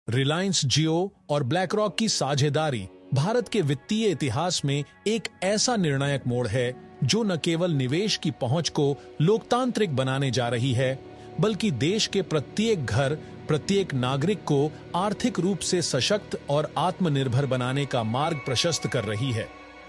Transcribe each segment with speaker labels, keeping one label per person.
Speaker 1: रिलायंस जियो और ब्लैकरॉक की साझेदारी भारत के वित्तीय इतिहास में एक ऐसा निर्णायक मोड़ है जो न केवल निवेश की पहुंच को लोकतांत्रिक बनाने जा रही है, बल्कि देश के प्रत्येक घर, प्रत्येक नागरिक को आर्थिक रूप से सशक्त और आत्मनिर्भर बनाने का मार्ग प्रशस्त कर रही है।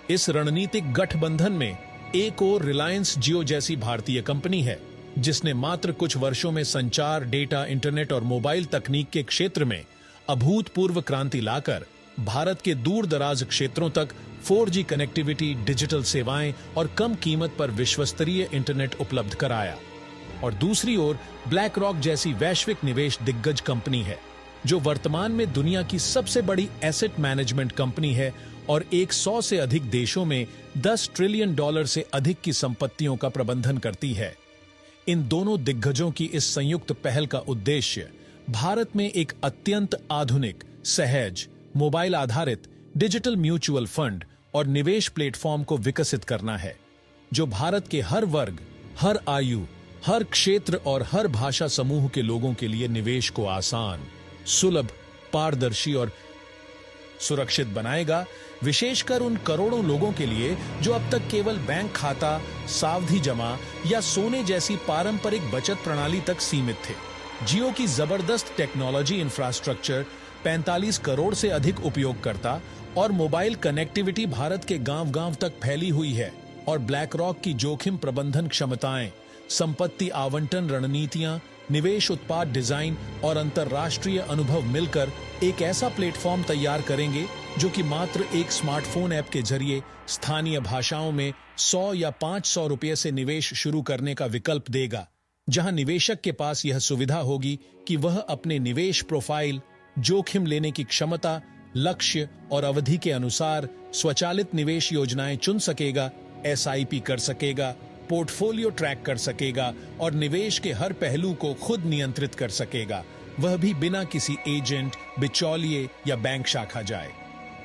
Speaker 1: इस रणनीतिक गठबंधन में एक और रिलायंस जियो जैसी भारतीय कंपनी है, जिसने मात्र कुछ वर्षों में संचार, डेटा, इंटरनेट और मोबाइल तकनीक के क्षेत्र में अभूतपूर्व क्रांति लाकर भारत के दूर दराज क्षेत्रों तक 4G कनेक्टिविटी, डिजिटल सेवाएं और कम कीमत पर विश्वस्तरीय इंटरनेट उपलब्ध कराया। और दूसरी ओर ब्लैक रॉक जैसी वैश्विक निवेश दिग्गज कंपनी है, जो वर्तमान में दुनिया की सबसे बड़ी एसेट मैनेजमेंट कंपनी है और 100 से अधिक देशों में $10 ट्रिलियन से अधिक की संपत्तियों का प्रबंधन करती है। इन दोनों दिग्गजों की इस संयुक्त पहल का उद्देश्य भारत में एक अत्यंत आधुनिक, सहज, मोबाइल आधारित डिजिटल म्यूचुअल फंड और निवेश प्लेटफॉर्म को विकसित करना है, जो भारत के हर वर्ग, हर आयु, हर क्षेत्र और हर भाषा समूह के लोगों के लिए निवेश को आसान, सुलभ, पारदर्शी और सुरक्षित बनाएगा, विशेषकर उन करोड़ों लोगों के लिए जो अब तक केवल बैंक खाता, सावधि जमा या सोने जैसी पारंपरिक बचत प्रणाली तक सीमित थे। जियो की जबरदस्त टेक्नोलॉजी इंफ्रास्ट्रक्चर, 45 करोड़ से अधिक उपयोगकर्ता और मोबाइल कनेक्टिविटी भारत के गांव-गांव तक फैली हुई है, और ब्लैक रॉक की जोखिम प्रबंधन क्षमताएं, संपत्ति आवंटन रणनीतियां, निवेश उत्पाद डिजाइन और अंतरराष्ट्रीय अनुभव मिलकर एक ऐसा प्लेटफॉर्म तैयार करेंगे जो कि मात्र एक स्मार्टफोन ऐप के जरिए स्थानीय भाषाओं में 100 या 500 रुपये से निवेश शुरू करने का विकल्प देगा, जहां निवेशक के पास यह सुविधा होगी कि वह अपने निवेश प्रोफाइल, जोखिम लेने की क्षमता, लक्ष्य और अवधि के अनुसार स्वचालित निवेश योजनाएं चुन सकेगा, SIP कर सकेगा, पोर्टफोलियो ट्रैक कर सकेगा और निवेश के हर पहलू को खुद नियंत्रित कर सकेगा, वह भी बिना किसी एजेंट, बिचौलिए या बैंक शाखा जाए।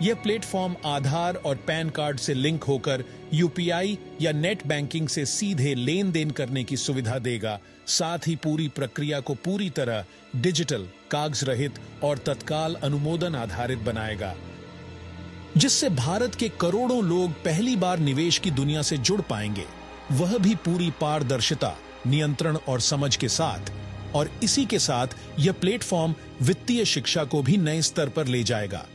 Speaker 1: यह प्लेटफॉर्म आधार और पैन कार्ड से लिंक होकर UPI या नेट बैंकिंग से सीधे लेन देन करने की सुविधा देगा, साथ ही पूरी प्रक्रिया को पूरी तरह डिजिटल, कागज रहित और तत्काल अनुमोदन आधारित बनाएगा, जिससे भारत के करोड़ों लोग पहली बार निवेश की दुनिया से जुड़ पाएंगे, वह भी पूरी पारदर्शिता, नियंत्रण और समझ के साथ। और इसी के साथ यह प्लेटफॉर्म वित्तीय शिक्षा को भी नए स्तर पर ले जाएगा,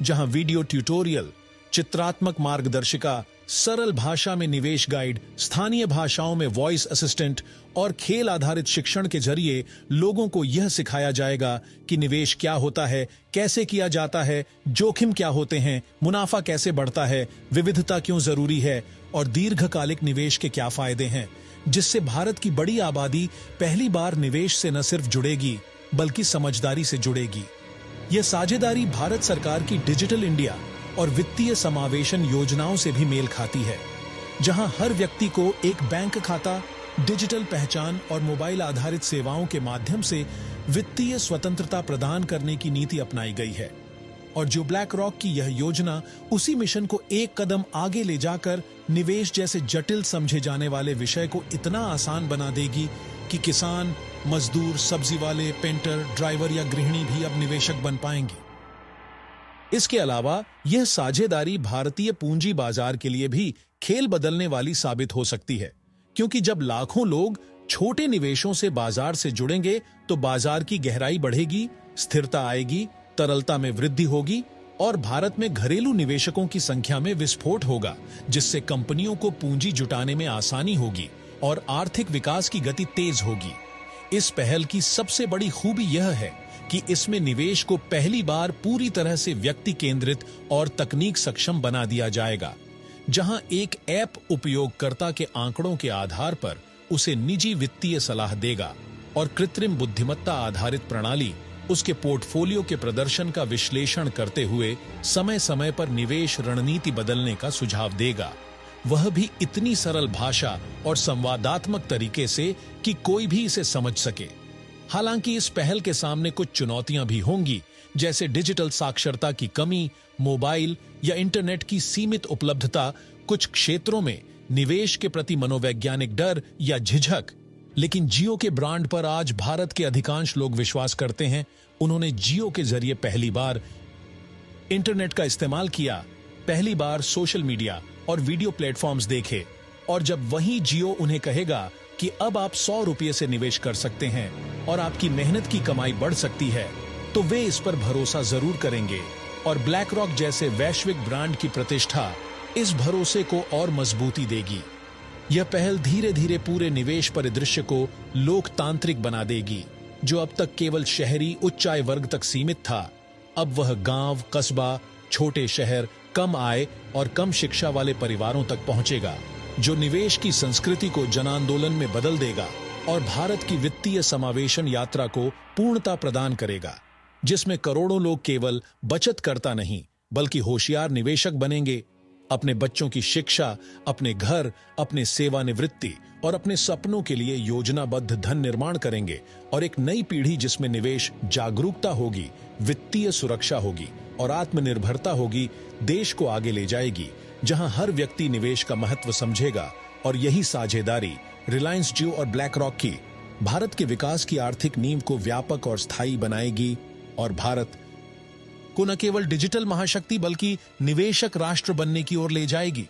Speaker 1: जहां वीडियो ट्यूटोरियल, चित्रात्मक मार्गदर्शिका, सरल भाषा में निवेश गाइड, स्थानीय भाषाओं में वॉइस असिस्टेंट और खेल आधारित शिक्षण के जरिए लोगों को यह सिखाया जाएगा कि निवेश क्या होता है, कैसे किया जाता है, जोखिम क्या होते हैं, मुनाफा कैसे बढ़ता है, विविधता क्यों जरूरी है और दीर्घकालिक निवेश के क्या फायदे हैं, जिससे भारत की बड़ी आबादी पहली बार निवेश से न सिर्फ जुड़ेगी बल्कि समझदारी से जुड़ेगी। यह साझेदारी भारत सरकार की डिजिटल इंडिया और वित्तीय समावेशन योजनाओं से भी मेल खाती है, जहां हर व्यक्ति को एक बैंक खाता, डिजिटल पहचान और मोबाइल आधारित सेवाओं के माध्यम से वित्तीय स्वतंत्रता प्रदान करने की नीति अपनाई गई है। और जो ब्लैक रॉक की यह योजना उसी मिशन को एक कदम आगे ले जाकर निवेश जैसे जटिल समझे जाने वाले विषय को इतना आसान बना देगी कि किसान, मजदूर, सब्जी वाले, पेंटर, ड्राइवर या गृहिणी भी अब निवेशक बन पाएंगे। इसके अलावा यह साझेदारी भारतीय पूंजी बाजार के लिए भी खेल बदलने वाली साबित हो सकती है, क्योंकि जब लाखों लोग छोटे निवेशों से बाजार से जुड़ेंगे तो बाजार की गहराई बढ़ेगी, स्थिरता आएगी, तरलता में वृद्धि होगी और भारत में घरेलू निवेशकों की संख्या में विस्फोट होगा, जिससे कंपनियों को पूंजी जुटाने में आसानी होगी और आर्थिक विकास की गति तेज होगी। इस पहल की सबसे बड़ी खूबी यह है कि इसमें निवेश को पहली बार पूरी तरह से व्यक्ति केंद्रित और तकनीक सक्षम बना दिया जाएगा, जहां एक ऐप उपयोगकर्ता के आंकड़ों के आधार पर उसे निजी वित्तीय सलाह देगा और कृत्रिम बुद्धिमत्ता आधारित प्रणाली उसके पोर्टफोलियो के प्रदर्शन का विश्लेषण करते हुए समय समय पर निवेश रणनीति बदलने का सुझाव देगा, वह भी इतनी सरल भाषा और संवादात्मक तरीके से कि कोई भी इसे समझ सके। हालांकि इस पहल के सामने कुछ चुनौतियां भी होंगी, जैसे डिजिटल साक्षरता की कमी, मोबाइल या इंटरनेट की सीमित उपलब्धता, कुछ क्षेत्रों में निवेश के प्रति मनोवैज्ञानिक डर या झिझक। लेकिन जियो के ब्रांड पर आज भारत के अधिकांश लोग विश्वास करते हैं उन्होंने जियो के जरिए पहली बार इंटरनेट का इस्तेमाल किया, पहली बार सोशल मीडिया और वीडियो प्लेटफॉर्म्स देखे। और जब वही जियो उन्हें कहेगा कि अब आप 100 रुपये से निवेश कर सकते हैं और आपकी मेहनत की कमाई बढ़ सकती है, तो वे इस पर भरोसा जरूर करेंगे। और ब्लैक रॉक जैसे वैश्विक ब्रांड की प्रतिष्ठा इस भरोसे को और मजबूती देगी। यह पहल धीरे धीरे पूरे निवेश परिदृश्य को लोकतांत्रिक बना देगी। जो अब तक केवल शहरी उच्च आय वर्ग तक सीमित था, अब वह गांव, कस्बा, छोटे शहर, कम आय और कम शिक्षा वाले परिवारों तक पहुंचेगा, जो निवेश की संस्कृति को जन आंदोलन में बदल देगा और भारत की वित्तीय समावेशन यात्रा को पूर्णता प्रदान करेगा, जिसमें करोड़ों लोग केवल बचतकर्ता नहीं बल्कि होशियार निवेशक बनेंगे। अपने बच्चों की शिक्षा, अपने घर, अपने सेवानिवृत्ति और अपने सपनों के लिए योजनाबद्ध धन निर्माण करेंगे। और एक नई पीढ़ी जिसमें निवेश जागरूकता होगी, वित्तीय सुरक्षा होगी और आत्मनिर्भरता होगी, देश को आगे ले जाएगी, जहां हर व्यक्ति निवेश का महत्व समझेगा। और यही साझेदारी रिलायंस जियो और ब्लैक रॉक की भारत के विकास की आर्थिक नींव को व्यापक और स्थायी बनाएगी और भारत को न केवल डिजिटल महाशक्ति बल्कि निवेशक राष्ट्र बनने की ओर ले जाएगी।